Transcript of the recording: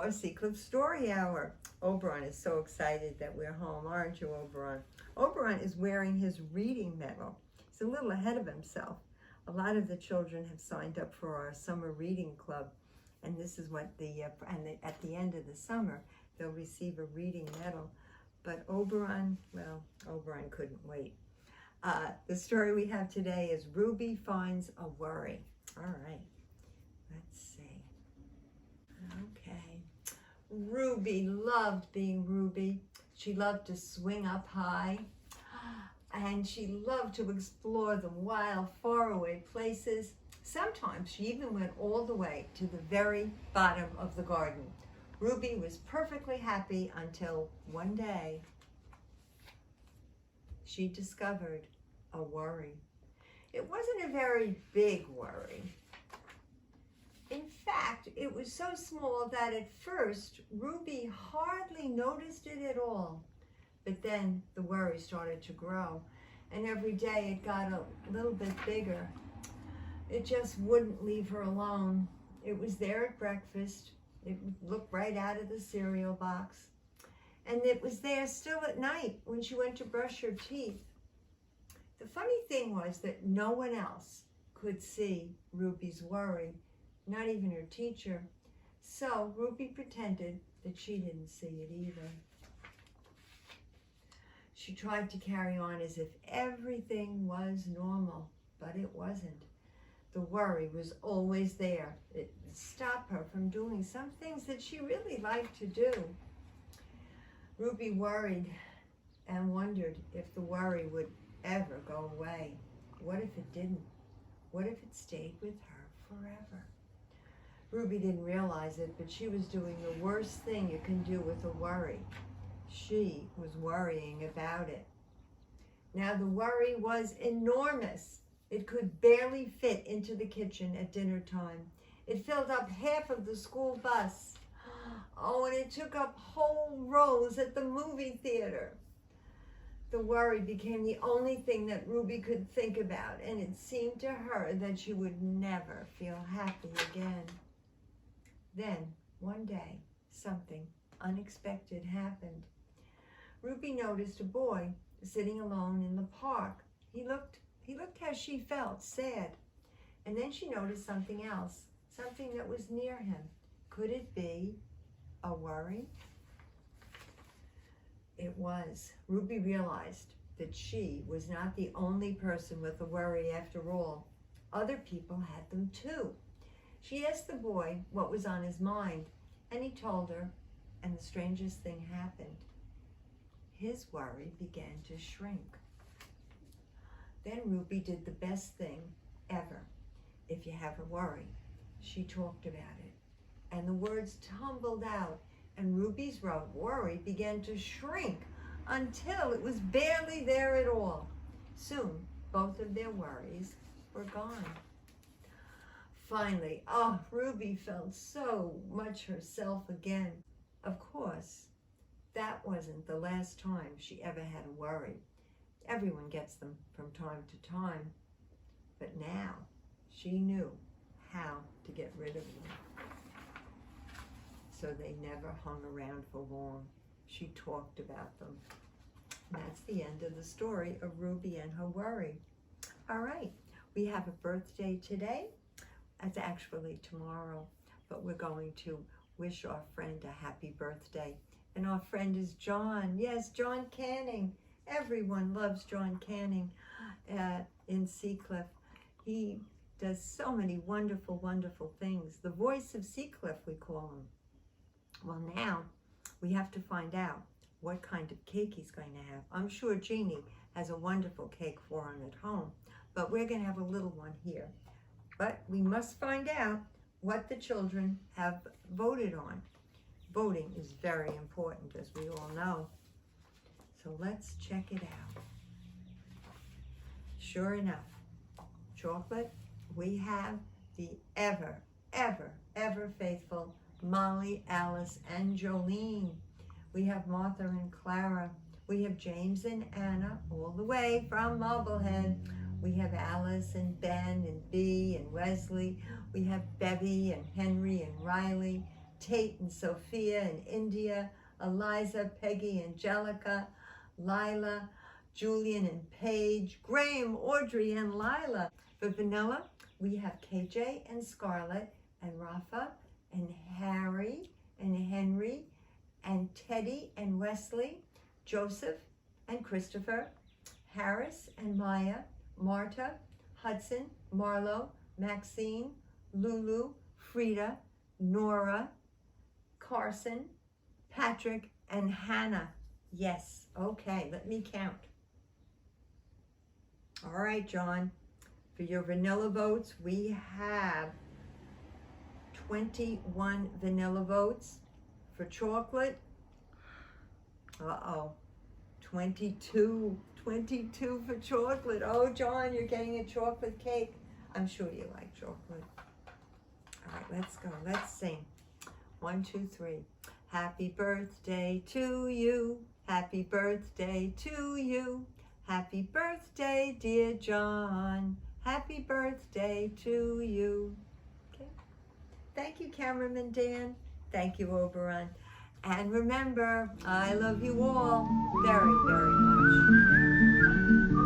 our Seacliff Story Hour. Oberon is so excited that we're home, aren't you, Oberon? Oberon is wearing his reading medal. He's a little ahead of himself. A lot of the children have signed up for our summer reading club, and this is what at the end of the summer, they'll receive a reading medal. But Oberon, well, Oberon couldn't wait. The story we have today is Ruby Finds a Worry. All right, let's see. Okay. Ruby loved being Ruby. She loved to swing up high, and she loved to explore the wild, faraway places. Sometimes she even went all the way to the very bottom of the garden. Ruby was perfectly happy until one day she discovered a worry. It wasn't a very big worry. In fact, it was so small that at first Ruby hardly noticed it at all. But then the worry started to grow, and every day it got a little bit bigger. It just wouldn't leave her alone. It was there at breakfast. It looked right out of the cereal box. And it was there still at night when she went to brush her teeth. The funny thing was that no one else could see Ruby's worry, not even her teacher. So Ruby pretended that she didn't see it either. She tried to carry on as if everything was normal, but it wasn't. The worry was always there. It would stop her from doing some things that she really liked to do. Ruby worried and wondered if the worry would ever go away. What if it didn't? What if it stayed with her forever? Ruby didn't realize it, but she was doing the worst thing you can do with a worry. She was worrying about it. Now the worry was enormous. It could barely fit into the kitchen at dinner time. It filled up half of the school bus. Oh, and it took up whole rows at the movie theater. The worry became the only thing that Ruby could think about, and it seemed to her that she would never feel happy again. Then, one day, something unexpected happened. Ruby noticed a boy sitting alone in the park. He looked how she felt, sad. And then she noticed something else, something that was near him. Could it be a worry? It was. Ruby realized that she was not the only person with a worry after all. Other people had them too. She asked the boy what was on his mind, and he told her, and the strangest thing happened. His worry began to shrink. Then Ruby did the best thing ever. If you have a worry, she talked about it, and the words tumbled out, and Ruby's worry began to shrink until it was barely there at all. Soon, both of their worries were gone. Finally, Ruby felt so much herself again. Of course, that wasn't the last time she ever had a worry. Everyone gets them from time to time, but now she knew how to get rid of them. So they never hung around for long. She talked about them. And that's the end of the story of Ruby and her worry. All right, we have a birthday today. It's actually tomorrow, but we're going to wish our friend a happy birthday. And our friend is John. Yes, John Canning. Everyone loves John Canning in Seacliff. He does so many wonderful, wonderful things. The voice of Seacliff, we call him. Well, now we have to find out what kind of cake he's going to have. I'm sure Jeannie has a wonderful cake for him at home, but we're going to have a little one here. But we must find out what the children have voted on. Voting is very important, as we all know. So let's check it out. Sure enough, chocolate, we have the ever, ever, ever faithful Molly, Alice, and Jolene. We have Martha and Clara. We have James and Anna, all the way from Marblehead. We have Alice and Ben and Bea and Wesley. We have Bevy and Henry and Riley. Tate and Sophia and India, Eliza, Peggy, Angelica, Lila, Julian and Paige, Graham, Audrey, and Lila. For vanilla, we have KJ and Scarlett, and Rafa, and Harry, and Henry, and Teddy, and Wesley, Joseph, and Christopher, Harris, and Maya, Marta, Hudson, Marlo, Maxine, Lulu, Frida, Nora, Carson, Patrick, and Hannah. Yes, okay, let me count. All right, John, for your vanilla votes, we have 21 vanilla votes. For chocolate, 22 for chocolate. Oh, John, you're getting a chocolate cake. I'm sure you like chocolate. All right, let's go. Let's sing. 1, 2, 3. Happy birthday to you. Happy birthday to you. Happy birthday, dear John. Happy birthday to you. Okay. Thank you, Cameraman Dan. Thank you, Oberon. And remember, I love you all very, very much.